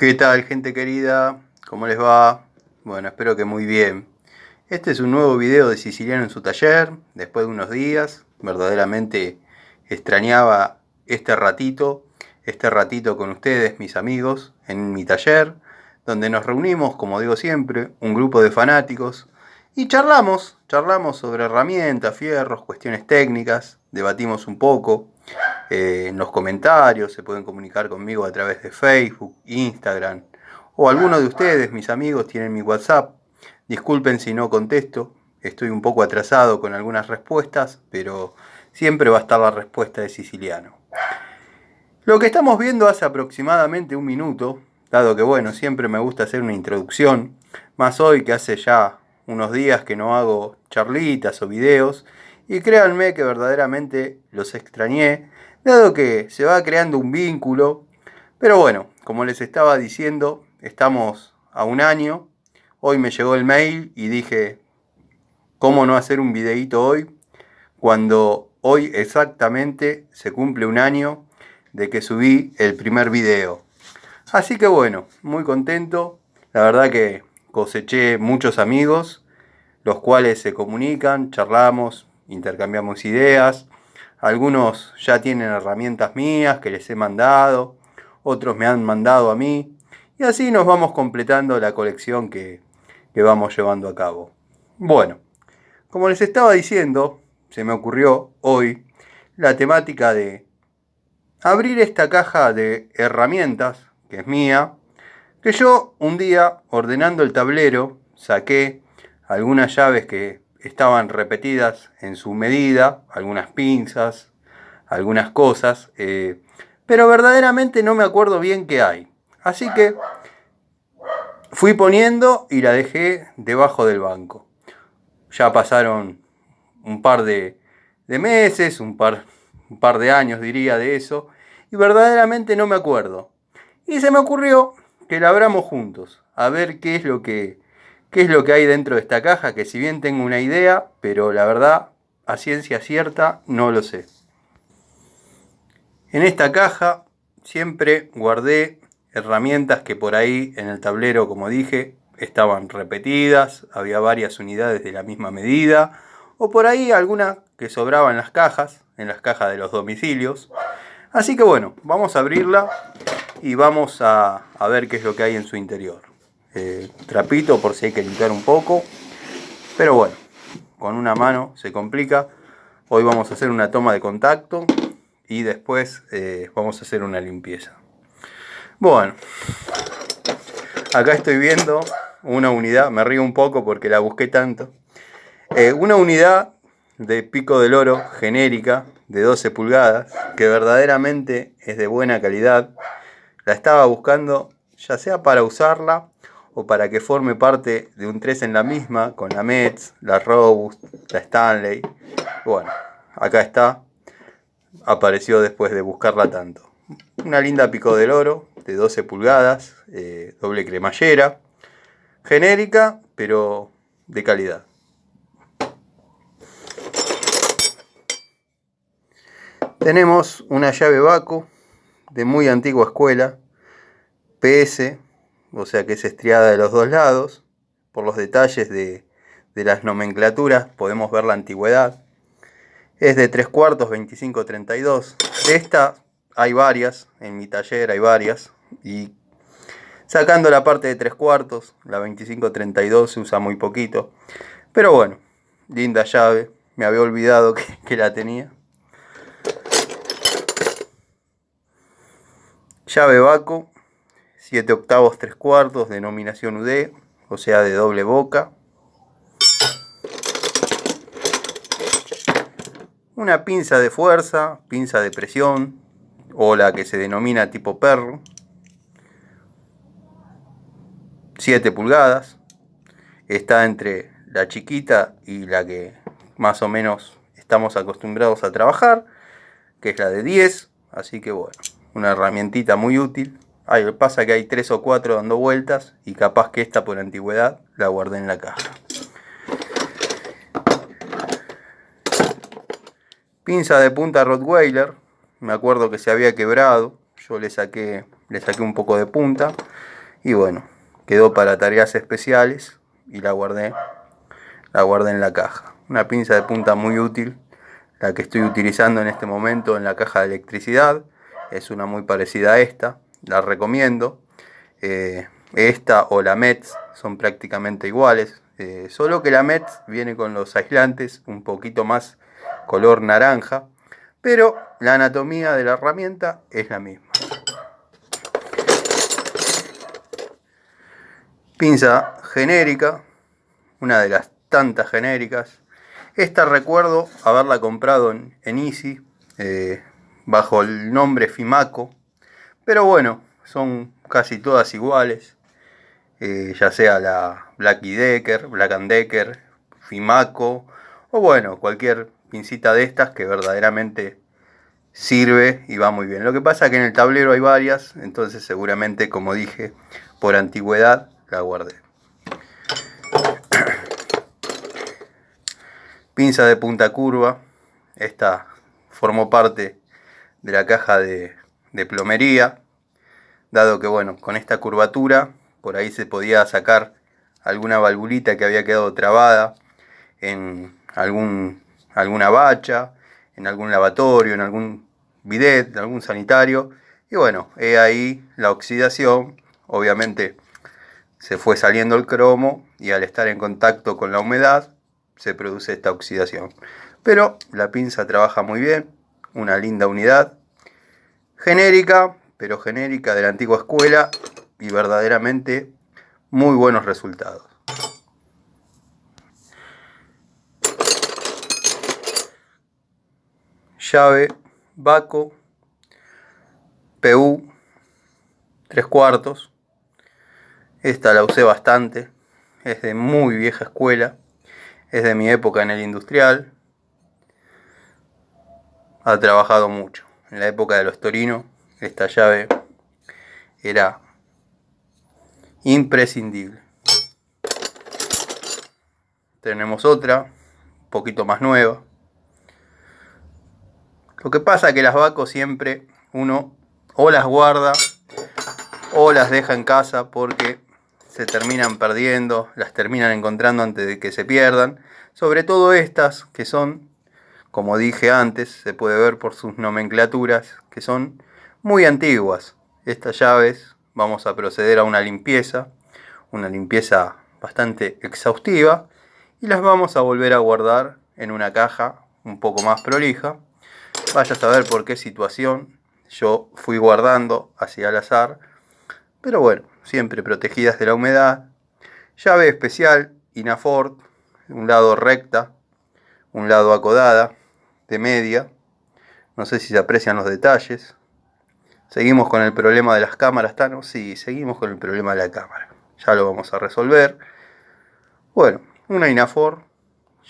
¿Qué tal, gente querida? ¿Cómo les va? Bueno, espero que muy bien. Este es un nuevo video de Siciliano en su taller, después de unos días. Verdaderamente extrañaba este ratito con ustedes, mis amigos, en mi taller, donde nos reunimos, como digo siempre, un grupo de fanáticos y charlamos sobre herramientas, fierros, cuestiones técnicas, debatimos un poco. En los comentarios se pueden comunicar conmigo a través de Facebook, Instagram, o alguno de ustedes, mis amigos, tienen mi WhatsApp. Disculpen si no contesto, estoy un poco atrasado con algunas respuestas, pero siempre va a estar la respuesta de Siciliano. Lo que estamos viendo hace aproximadamente un minuto, dado que bueno, siempre me gusta hacer una introducción, más hoy que hace ya unos días que no hago charlitas o videos, y créanme que verdaderamente los extrañé, dado que se va creando un vínculo. Pero bueno, como les estaba diciendo, estamos a un año. Hoy me llegó el mail y dije, ¿cómo no hacer un videíto hoy? Cuando hoy exactamente se cumple un año de que subí el primer video. Así que bueno, muy contento. La verdad que coseché muchos amigos, los cuales se comunican, charlamos, intercambiamos ideas. Algunos ya tienen herramientas mías que les he mandado, otros me han mandado a mí, y así nos vamos completando la colección que vamos llevando a cabo. Bueno, como les estaba diciendo, se me ocurrió hoy la temática de abrir esta caja de herramientas, que es mía, que yo un día, ordenando el tablero, saqué algunas llaves que estaban repetidas en su medida, algunas pinzas, algunas cosas, pero verdaderamente no me acuerdo bien qué hay. Así que fui poniendo y la dejé debajo del banco. Ya pasaron un par de meses, un par de años diría de eso, y verdaderamente no me acuerdo. Y se me ocurrió que la abramos juntos, a ver qué es lo que hay dentro de esta caja, que si bien tengo una idea, pero la verdad, a ciencia cierta, no lo sé. En esta caja siempre guardé herramientas que por ahí en el tablero, como dije, estaban repetidas, había varias unidades de la misma medida, o por ahí alguna que sobraba en las cajas de los domicilios. Así que bueno, vamos a abrirla y vamos a ver qué es lo que hay en su interior. Trapito por si hay que limpiar un poco, pero bueno, con una mano se complica. Hoy vamos a hacer una toma de contacto y después vamos a hacer una limpieza. Bueno, acá estoy viendo una unidad, me río un poco porque la busqué tanto. Una unidad de pico del oro genérica de 12 pulgadas, que verdaderamente es de buena calidad. La estaba buscando ya sea para usarla o para que forme parte de un 3 en la misma, con la Metz, la Robust, la Stanley. Bueno, acá está, apareció después de buscarla tanto. Una linda pico del oro de 12 pulgadas, doble cremallera, genérica pero de calidad. Tenemos una llave Baco de muy antigua escuela, PS, o sea que es estriada de los dos lados. Por los detalles de las nomenclaturas podemos ver la antigüedad. Es de 3/4 25-32. De esta hay varias, en mi taller hay varias. Y sacando la parte de 3/4, la 25-32 se usa muy poquito. Pero bueno, linda llave. Me había olvidado que la tenía. Llave Baco, 7 octavos 3/4, denominación UD, o sea de doble boca. Una pinza de fuerza, pinza de presión, o la que se denomina tipo perro. 7 pulgadas. Está entre la chiquita y la que más o menos estamos acostumbrados a trabajar, que es la de 10. Así que bueno, una herramientita muy útil. Pasa que hay 3 o 4 dando vueltas y capaz que esta por antigüedad la guardé en la caja. Pinza de punta Rottweiler, me acuerdo que se había quebrado, yo le saqué le saqué un poco de punta y bueno, quedó para tareas especiales y la guardé en la caja. Una pinza de punta muy útil, la que estoy utilizando en este momento en la caja de electricidad. Es una muy parecida a esta, la recomiendo. Esta o la Metz son prácticamente iguales, solo que la Metz viene con los aislantes un poquito más color naranja, pero la anatomía de la herramienta es la misma. Pinza genérica, una de las tantas genéricas. Esta recuerdo haberla comprado en Easy, bajo el nombre Fimaco, pero bueno, son casi todas iguales, ya sea la Black Decker, Fimaco, o bueno, cualquier pincita de estas que verdaderamente sirve y va muy bien. Lo que pasa es que en el tablero hay varias, entonces seguramente, como dije, por antigüedad la guardé. Pinza de punta curva, esta formó parte de la caja de plomería, dado que bueno, con esta curvatura por ahí se podía sacar alguna valvulita que había quedado trabada en alguna bacha, en algún lavatorio, en algún bidet, en algún sanitario, y bueno, he ahí la oxidación. Obviamente se fue saliendo el cromo y al estar en contacto con la humedad se produce esta oxidación. Pero la pinza trabaja muy bien, una linda unidad, genérica, pero genérica de la antigua escuela y verdaderamente muy buenos resultados. Llave Baco PU 3/4. Esta la usé bastante, es de muy vieja escuela, es de mi época en el industrial. Ha trabajado mucho. En la época de los Torino, esta llave era imprescindible. Tenemos otra, un poquito más nueva. Lo que pasa es que las Baco siempre uno o las guarda o las deja en casa porque se terminan perdiendo, las terminan encontrando antes de que se pierdan. Sobre todo estas que son, como dije antes, se puede ver por sus nomenclaturas, que son muy antiguas. Estas llaves vamos a proceder a una limpieza bastante exhaustiva, y las vamos a volver a guardar en una caja un poco más prolija. Vaya a saber por qué situación yo fui guardando así al azar, pero bueno, siempre protegidas de la humedad. Llave especial Inafort, un lado recta, un lado acodada, de media. No sé si se aprecian los detalles. Seguimos con el problema de las cámaras, ¿no? Sí, seguimos con el problema de la cámara. Ya lo vamos a resolver. Bueno, una Inafort,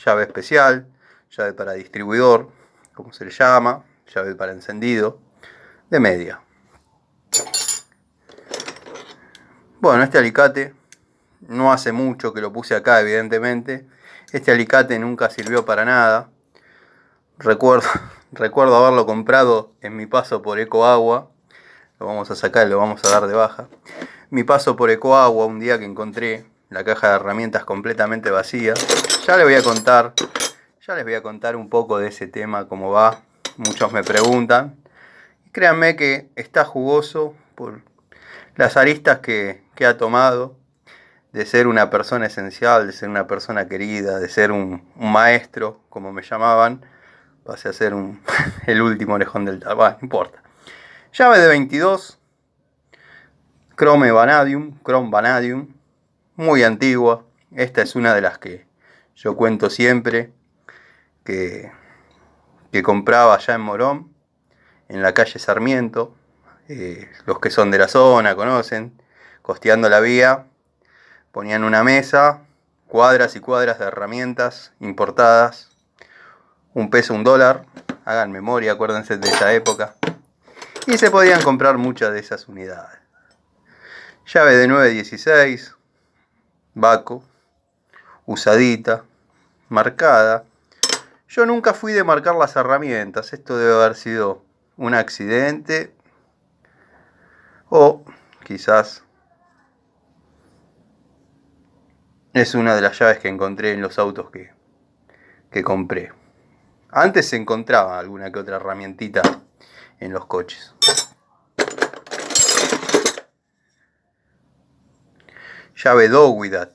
llave especial, llave para distribuidor, como se le llama, llave para encendido, de media. Bueno, este alicate no hace mucho que lo puse acá, evidentemente. Este alicate nunca sirvió para nada. Recuerdo haberlo comprado en mi paso por Ecoagua. Lo vamos a sacar y lo vamos a dar de baja. Mi paso por Ecoagua, un día que encontré la caja de herramientas completamente vacía. Ya les voy a contar un poco de ese tema, cómo va. Muchos me preguntan. Créanme que está jugoso por las aristas que ha tomado, de ser una persona esencial, de ser una persona querida, de ser un maestro, como me llamaban, pasé a ser el último orejón del tal. Bueno, no importa. Llave de 22, Chrome Vanadium, muy antigua. Esta es una de las que yo cuento siempre, que compraba allá en Morón, en la calle Sarmiento. Los que son de la zona conocen, costeando la vía, ponían una mesa, cuadras y cuadras de herramientas importadas, $1, $1, hagan memoria, acuérdense de esa época, y se podían comprar muchas de esas unidades. Llave de 9/16, Baco, usadita, marcada. Yo nunca fui de marcar las herramientas, esto debe haber sido un accidente, O quizás es una de las llaves que encontré en los autos que compré. Antes se encontraba alguna que otra herramientita en los coches. Llave Dowidat,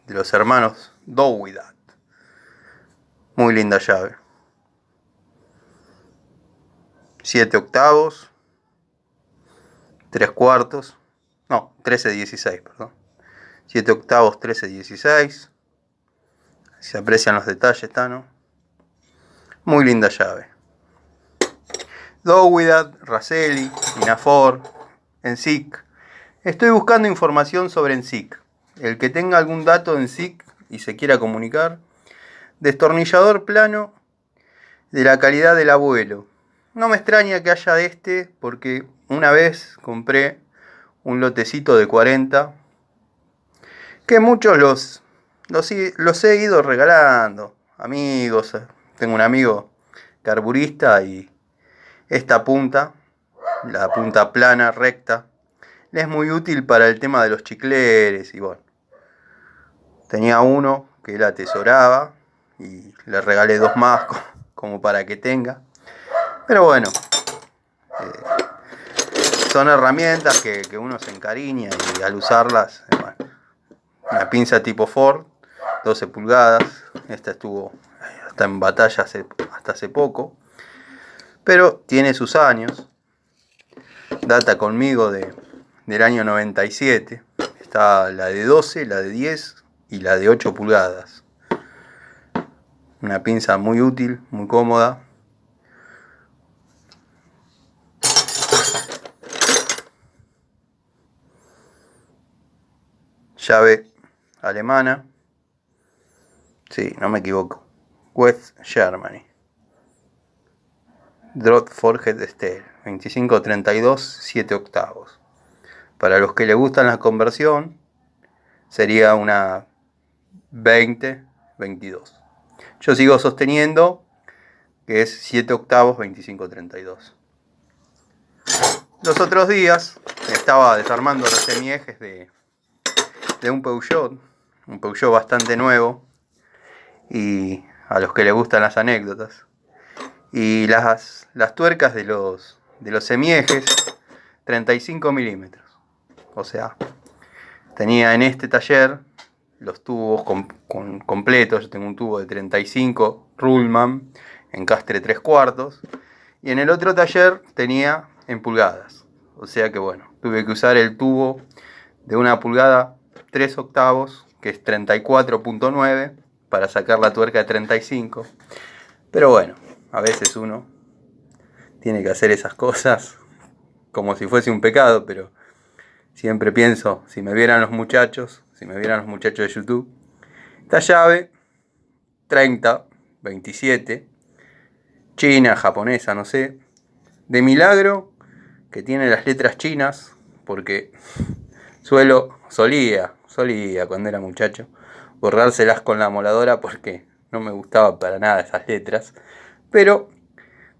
de los hermanos Dowidat. Muy linda llave. 7 octavos, 3 cuartos, no, 13/16, perdón. 7 octavos, 13/16. Se aprecian los detalles, ¿no? Muy linda llave. Dowidat, Raselli, Inafor, ENSIC. Estoy buscando información sobre ENSIC. El que tenga algún dato de ENSIC y se quiera comunicar. Destornillador plano de la calidad del abuelo. No me extraña que haya de este, porque una vez compré un lotecito de 40 que muchos los he ido regalando. Amigos, tengo un amigo carburista y esta punta, la punta plana, recta, le es muy útil para el tema de los chicleres y bueno. Tenía uno que él atesoraba y le regalé 2 más como para que tenga. Pero bueno, son herramientas que uno se encariña y al usarlas, bueno, una pinza tipo Ford, 12 pulgadas, esta estuvo hasta en batalla hasta hace poco, pero tiene sus años, data conmigo del año 97, está la de 12, la de 10 y la de 8 pulgadas. Una pinza muy útil, muy cómoda. Llave alemana. Sí, no me equivoco. West Germany. Draught Forged Steel. 2532, 7 octavos. Para los que les gustan la conversión, sería una 20-22. Yo sigo sosteniendo que es 7 octavos 2532. Los otros días estaba desarmando los semiejes de un Peugeot bastante nuevo, y a los que les gustan las anécdotas. Y las tuercas de los semiejes, 35 milímetros. O sea, tenía en este taller los tubos completos. Yo tengo un tubo de 35 Ruhlmann, encastre 3 cuartos. Y en el otro taller tenía en pulgadas. O sea que bueno, tuve que usar el tubo de 1 pulgada 3 octavos, que es 34.9, para sacar la tuerca de 35. Pero bueno, a veces uno tiene que hacer esas cosas como si fuese un pecado, pero siempre pienso, si me vieran los muchachos de YouTube, esta llave 30-27, china, japonesa, no sé, de milagro que tiene las letras chinas, porque solía cuando era muchacho borrárselas con la moladora porque no me gustaba para nada esas letras, pero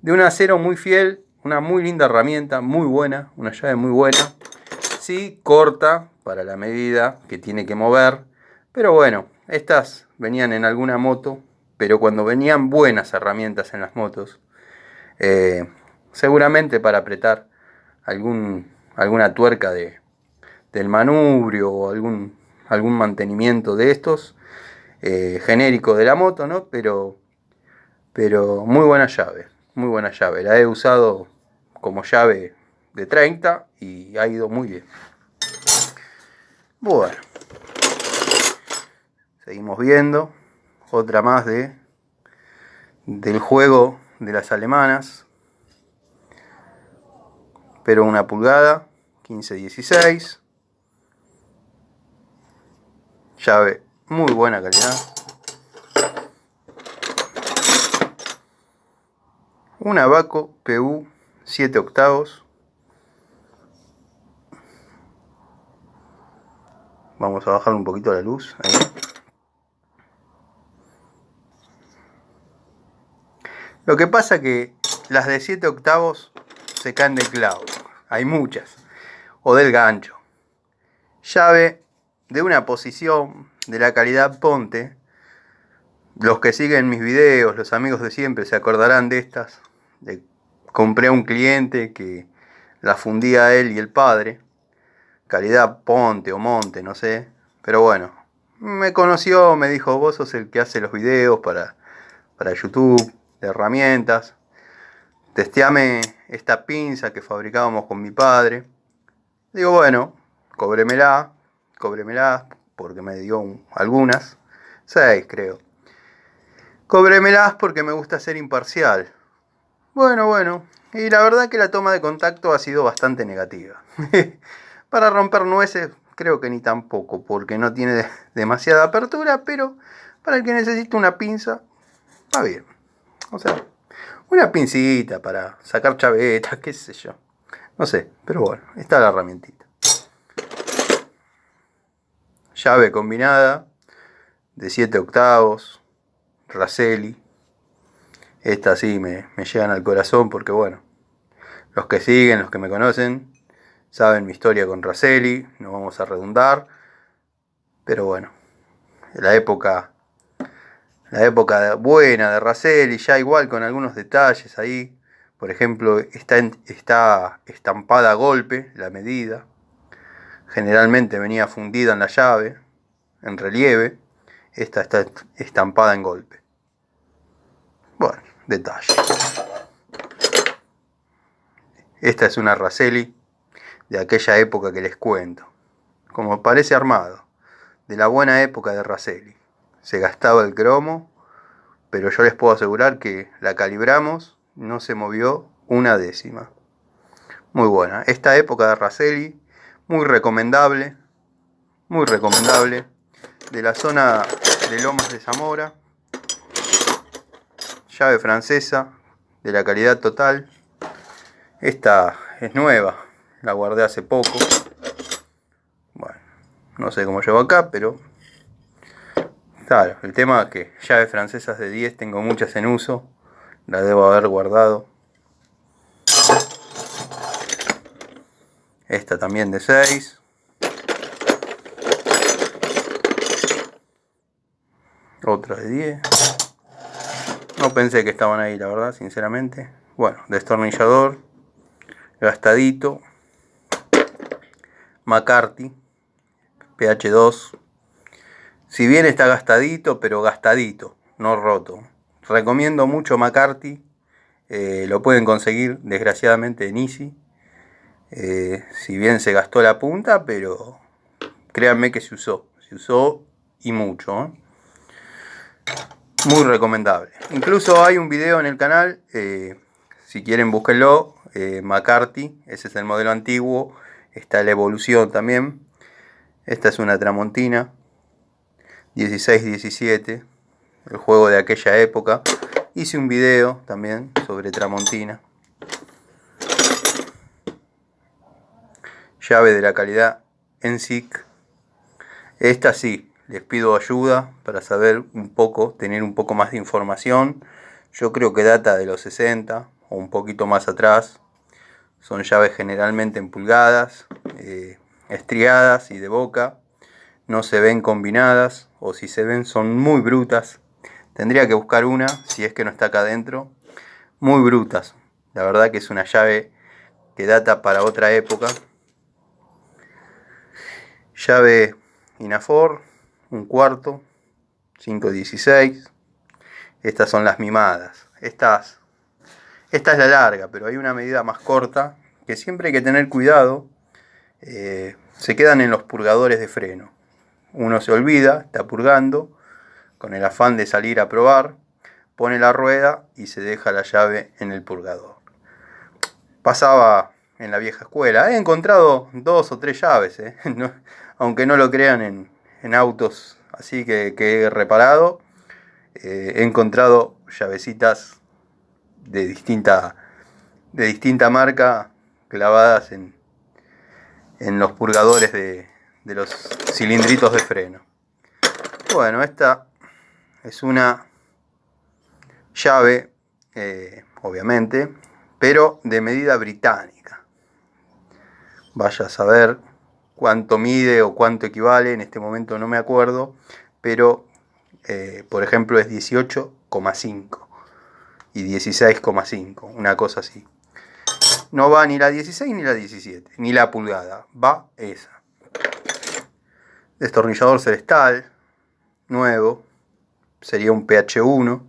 de un acero muy fiel, una muy linda herramienta, muy buena, una llave muy buena. Sí, corta para la medida que tiene que mover, pero bueno, estas venían en alguna moto, pero cuando venían buenas herramientas en las motos, seguramente para apretar alguna tuerca del manubrio o algún mantenimiento de estos, genérico de la moto, ¿no? Pero muy buena llave, la he usado como llave de 30 y ha ido muy bien. Bueno, seguimos viendo otra más del juego de las alemanas, pero 1 pulgada, 15-16, llave muy buena calidad. Un Abaco PU 7 octavos. Vamos a bajar un poquito la luz. Ahí. Lo que pasa que las de 7 octavos se caen de clavo. Hay muchas. o del gancho. Llave de una posición de la calidad Ponte. Los que siguen mis videos, los amigos de siempre, se acordarán de estas. Compré a un cliente que la fundía él y el padre. Calidad Ponte o Monte, no sé. Pero bueno, me conoció, me dijo, vos sos el que hace los videos para YouTube, de herramientas. Testeame esta pinza que fabricábamos con mi padre. Digo, bueno, cóbremela, porque me dio algunas. 6 creo. Cóbremelas porque me gusta ser imparcial. Bueno. Y la verdad que la toma de contacto ha sido bastante negativa. Para romper nueces creo que ni tampoco, porque no tiene demasiada apertura, pero para el que necesita una pinza, va bien. O sea, una pincita para sacar chavetas, qué sé yo. No sé, pero bueno, está la herramientita. Llave combinada de 7 octavos, Raselli. Estas sí me llegan al corazón porque bueno, los que siguen, los que me conocen, saben mi historia con Raselli, no vamos a redundar. Pero bueno, la época buena de Raselli, ya igual con algunos detalles ahí. Por ejemplo, está estampada a golpe la medida. Generalmente venía fundida en la llave, en relieve. Esta está estampada en golpe. Bueno, detalle. Esta es una Raselli de aquella época que les cuento. Como parece armado, de la buena época de Raselli. Se gastaba el cromo, pero yo les puedo asegurar que la calibramos, no se movió una décima. Muy buena. Esta época de Raselli, muy recomendable. De la zona de Lomas de Zamora. Llave francesa, de la calidad total. Esta es nueva, la guardé hace poco. Bueno, no sé cómo llegó acá, pero claro, el tema es que llaves francesas de 10 tengo muchas en uso. Las debo haber guardado. Esta también de 6. Otra de 10. No pensé que estaban ahí, la verdad, sinceramente. Bueno, destornillador. Gastadito. McCarthy. PH2. Si bien está gastadito, pero gastadito, no roto. Recomiendo mucho McCarthy. Lo pueden conseguir desgraciadamente en Easy. Si bien se gastó la punta, pero créanme que se usó y mucho. Muy recomendable. Incluso hay un video en el canal, si quieren búsquenlo, McCarthy, ese es el modelo antiguo, está la evolución también. Esta es una Tramontina 16-17, el juego de aquella época. Hice un video también sobre Tramontina. Llave de la calidad ENSIC. Esta sí, les pido ayuda para saber un poco, tener un poco más de información. Yo creo que data de los 60 o un poquito más atrás. Son llaves generalmente en pulgadas, estriadas y de boca. No se ven combinadas, o si se ven son muy brutas. Tendría que buscar una, si es que no está acá adentro. Muy brutas. La verdad que es una llave que data para otra época. Llave Inafor, un cuarto, 516. Estas son las mimadas. Esta es la larga, pero hay una medida más corta que siempre hay que tener cuidado. Se quedan en los purgadores de freno. Uno se olvida, está purgando, con el afán de salir a probar, pone la rueda y se deja la llave en el purgador. Pasaba en la vieja escuela. He encontrado 2 o 3 llaves, no, aunque no lo crean en autos así que he reparado. He encontrado llavecitas de distinta marca clavadas en los purgadores de los cilindritos de freno. Bueno, esta es una llave, obviamente, pero de medida británica. Vaya a saber cuánto mide o cuánto equivale, en este momento no me acuerdo, pero por ejemplo es 18,5 y 16,5, una cosa así. No va ni la 16 ni la 17, ni la pulgada, va esa. Destornillador Celestal, nuevo, sería un PH1.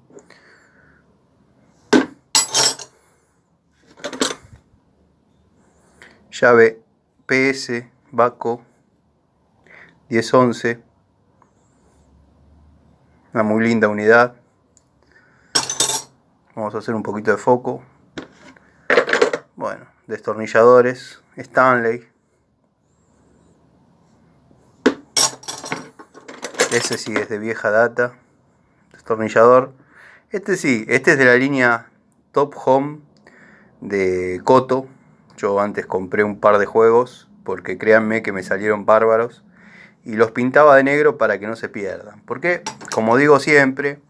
Llave PS Baco 1011, una muy linda unidad. Vamos a hacer un poquito de foco. Bueno, destornilladores Stanley. Ese sí es de vieja data. Destornillador. Este sí, este es de la línea Top Home de Koto. Yo antes compré un par de juegos porque créanme que me salieron bárbaros y los pintaba de negro para que no se pierdan. Porque, como digo siempre,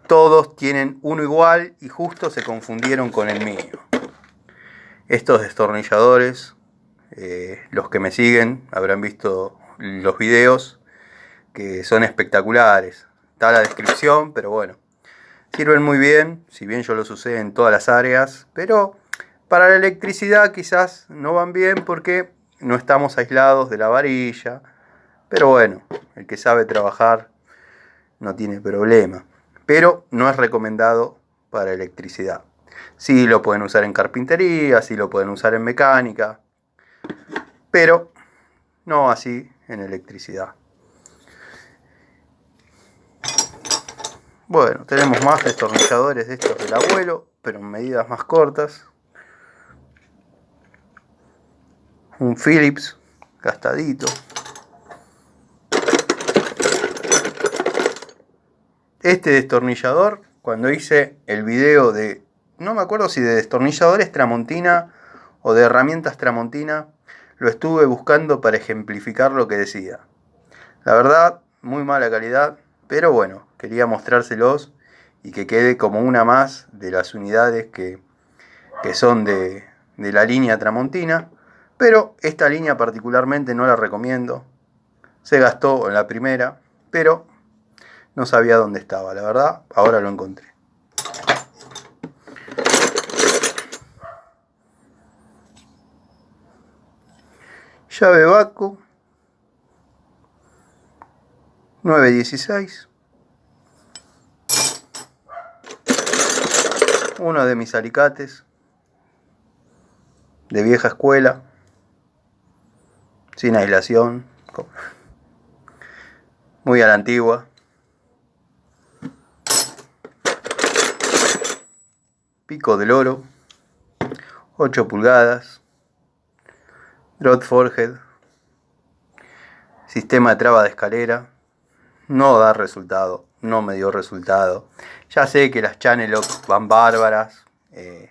todos tienen uno igual y justo se confundieron con el mío. Estos destornilladores, los que me siguen habrán visto los videos, que son espectaculares. Está la descripción, pero bueno, sirven muy bien, si bien yo los usé en todas las áreas, pero para la electricidad quizás no van bien porque no estamos aislados de la varilla, pero bueno, el que sabe trabajar no tiene problema, pero no es recomendado para electricidad. Sí lo pueden usar en carpintería, sí lo pueden usar en mecánica, pero no así en electricidad. Bueno, tenemos más destornilladores de estos del abuelo, pero en medidas más cortas. Un Phillips gastadito. Este destornillador, cuando hice el video de, no me acuerdo si de destornilladores Tramontina o de herramientas Tramontina, lo estuve buscando para ejemplificar lo que decía. La verdad, muy mala calidad, pero bueno, quería mostrárselos y que quede como una más de las unidades que son de la línea Tramontina. Pero esta línea particularmente no la recomiendo. Se gastó en la primera, pero no sabía dónde estaba, la verdad, ahora lo encontré. Llave Baco 916. Uno de mis alicates de vieja escuela, sin aislación, muy a la antigua. Pico del oro, 8 pulgadas, Drop Forged, sistema de traba de escalera. No da resultado, no me dio resultado. Ya sé que las Channellock van bárbaras,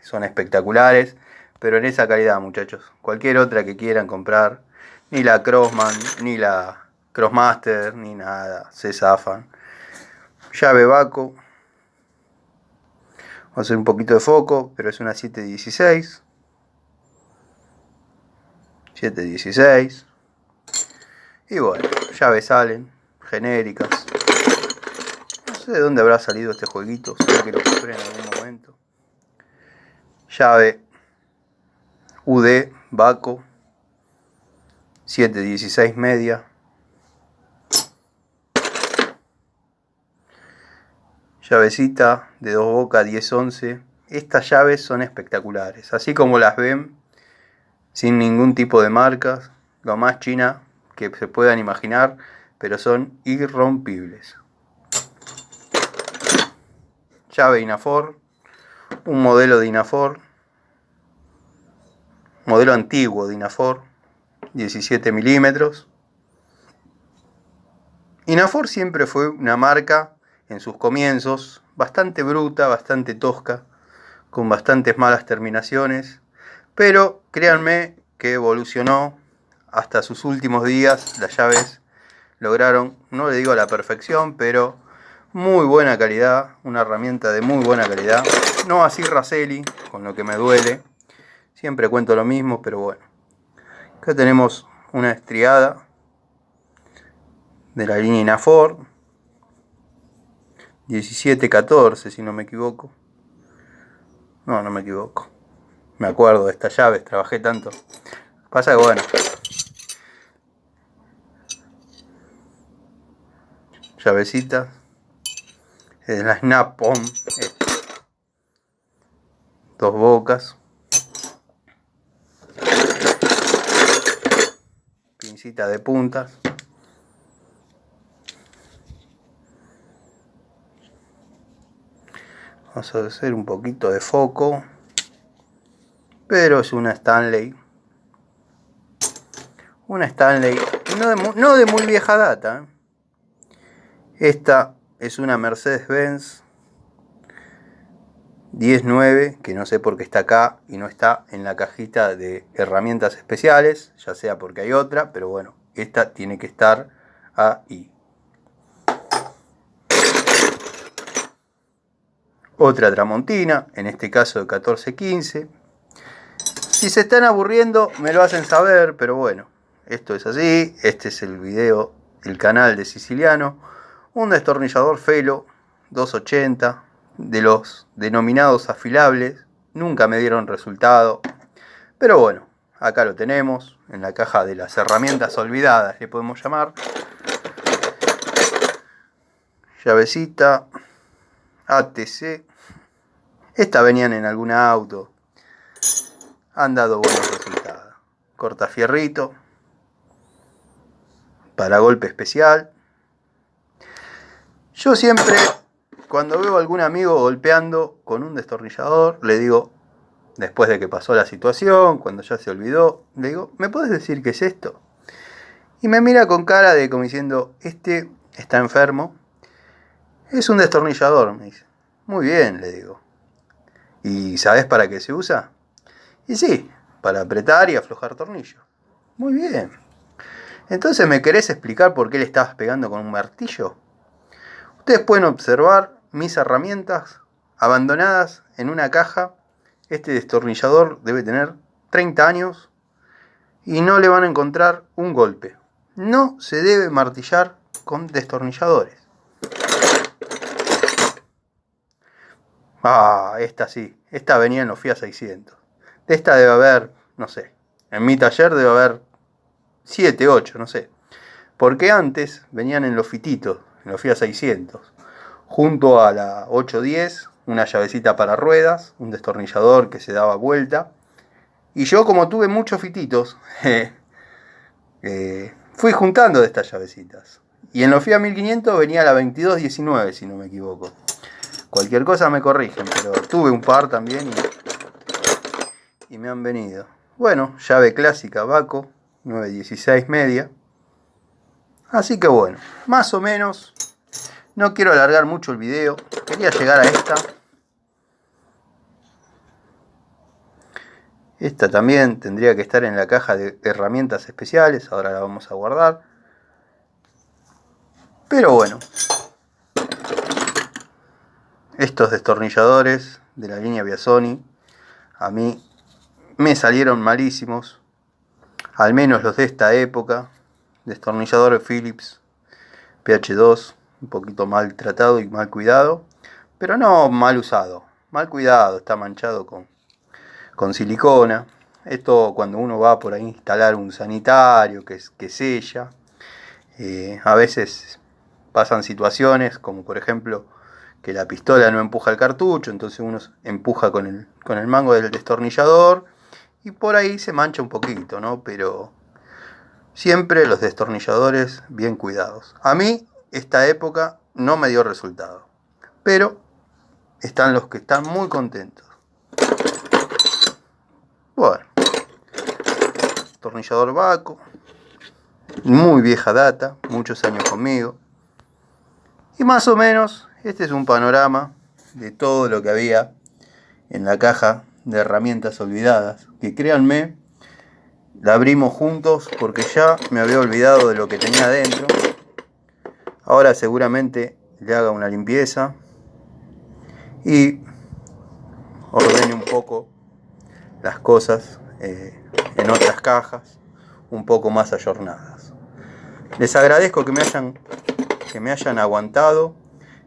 son espectaculares, pero en esa calidad, muchachos, cualquier otra que quieran comprar, ni la Crossman, ni la Crossmaster, ni nada, se zafan. Llave Baco. Vamos a hacer un poquito de foco, pero es una 716. 716. Y bueno, llaves salen, genéricas. No sé de dónde habrá salido este jueguito, sé que lo compré en algún momento. Llave UD Baco 716 media. Llavecita de 2 bocas 1011. Estas llaves son espectaculares, así como las ven, sin ningún tipo de marcas, lo más china que se puedan imaginar, pero son irrompibles. Llave Inafor, un modelo de Inafor, modelo antiguo de Inafor, 17 milímetros. Inafor siempre fue una marca en sus comienzos bastante bruta, bastante tosca, con bastantes malas terminaciones, pero créanme que evolucionó hasta sus últimos días. Las llaves lograron, no le digo a la perfección, pero muy buena calidad, una herramienta de muy buena calidad. No así Raselli, con lo que me duele, siempre cuento lo mismo, pero bueno, Acá tenemos una estriada de la línea Inafor 1714, si no me equivoco. No me equivoco. Me acuerdo de estas llaves, trabajé tanto. Pasa que bueno, llavecitas es la Snap-on, dos bocas, pincita de puntas. Vamos a hacer un poquito de foco, pero es una Stanley. Una Stanley no de muy vieja data. Esta es una Mercedes-Benz 10.9, que no sé por qué está acá y no está en la cajita de herramientas especiales, ya sea porque hay otra, pero bueno, esta tiene que estar ahí. Otra Tramontina, en este caso de 1415. Si se están aburriendo, me lo hacen saber, pero bueno, esto es así. Este es el video, el canal de Siciliano. Un destornillador Felo 280, de los denominados afilables. Nunca me dieron resultado, pero bueno, acá lo tenemos, en la caja de las herramientas olvidadas, le podemos llamar. Llavecita ATC. Estas venían en algún auto. Han dado buenos resultados. Cortafierrito. Para golpe especial. Yo siempre, cuando veo a algún amigo golpeando con un destornillador, le digo, después de que pasó la situación, cuando ya se olvidó, le digo, ¿me puedes decir qué es esto? Y me mira con cara de como diciendo, este está enfermo. Es un destornillador, me dice. Muy bien, le digo. ¿Y sabes para qué se usa? Y sí, para apretar y aflojar tornillos. Muy bien. Entonces, ¿me querés explicar por qué le estabas pegando con un martillo? Ustedes pueden observar mis herramientas abandonadas en una caja. Este destornillador debe tener 30 años y no le van a encontrar un golpe. No se debe martillar con destornilladores. Ah, esta sí. Esta venía en los Fiat 600. De esta debe haber, no sé. En mi taller debe haber 7, 8, no sé. Porque antes venían en los fititos, en los Fiat 600. Junto a la 810, una llavecita para ruedas, un destornillador que se daba vuelta. Y yo, como tuve muchos fititos, fui juntando de estas llavecitas. Y en los Fiat 1500 venía la 2219, si no me equivoco. Cualquier cosa me corrigen, pero tuve un par también y me han venido. Bueno, llave clásica Baco, 916 media. Así que bueno, más o menos. No quiero alargar mucho el video. Quería llegar a esta. Esta también tendría que estar en la caja de herramientas especiales. Ahora la vamos a guardar. Pero bueno. Estos destornilladores de la línea Biasoni a mí me salieron malísimos. Al menos los de esta época. Destornillador Phillips PH2. Un poquito mal tratado y mal cuidado. Pero no mal usado. Mal cuidado. Está manchado con silicona. Esto cuando uno va por ahí a instalar un sanitario que sella. A veces pasan situaciones como por ejemplo que la pistola no empuja el cartucho, entonces uno empuja con el mango del destornillador y por ahí se mancha un poquito, ¿no? Pero siempre los destornilladores bien cuidados. A mí esta época no me dio resultado, pero están los que están muy contentos. Bueno, destornillador Baco, muy vieja data, muchos años conmigo. Y más o menos este es un panorama de todo lo que había en la caja de herramientas olvidadas. Que créanme, la abrimos juntos porque ya me había olvidado de lo que tenía adentro. Ahora seguramente le haga una limpieza y ordene un poco las cosas en otras cajas un poco más ayornadas. Les agradezco que me hayan aguantado,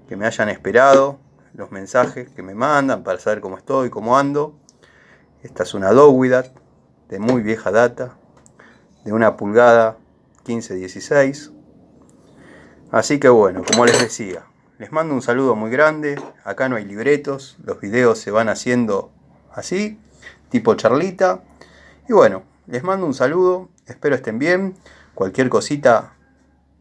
que me hayan esperado, los mensajes que me mandan para saber cómo estoy, cómo ando. Esta es una Dowidat de muy vieja data, de 1 pulgada 15-16. Así que bueno, como les decía, les mando un saludo muy grande. Acá no hay libretos, los videos se van haciendo así, tipo charlita. Y bueno, les mando un saludo, espero estén bien. Cualquier cosita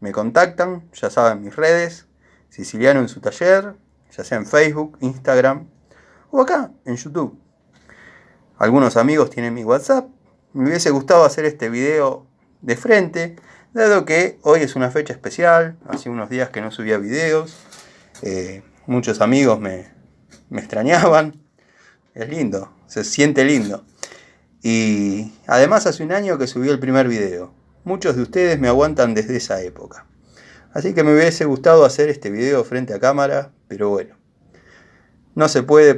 me contactan, ya saben mis redes, Siciliano en su taller, ya sea en Facebook, Instagram o acá en YouTube. Algunos amigos tienen mi WhatsApp. Me hubiese gustado hacer este video de frente, dado que hoy es una fecha especial, hace unos días que no subía videos. Muchos amigos me extrañaban. Es lindo, se siente lindo. Y además hace un año que subí el primer video. Muchos de ustedes me aguantan desde esa época. Así que me hubiese gustado hacer este video frente a cámara, pero bueno. No se puede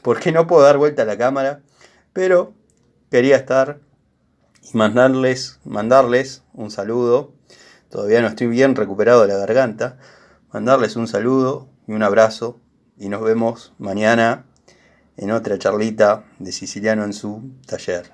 porque no puedo dar vuelta a la cámara. Pero quería estar y mandarles un saludo. Todavía no estoy bien recuperado de la garganta. Mandarles un saludo y un abrazo. Y nos vemos mañana en otra charlita de Siciliano en su taller.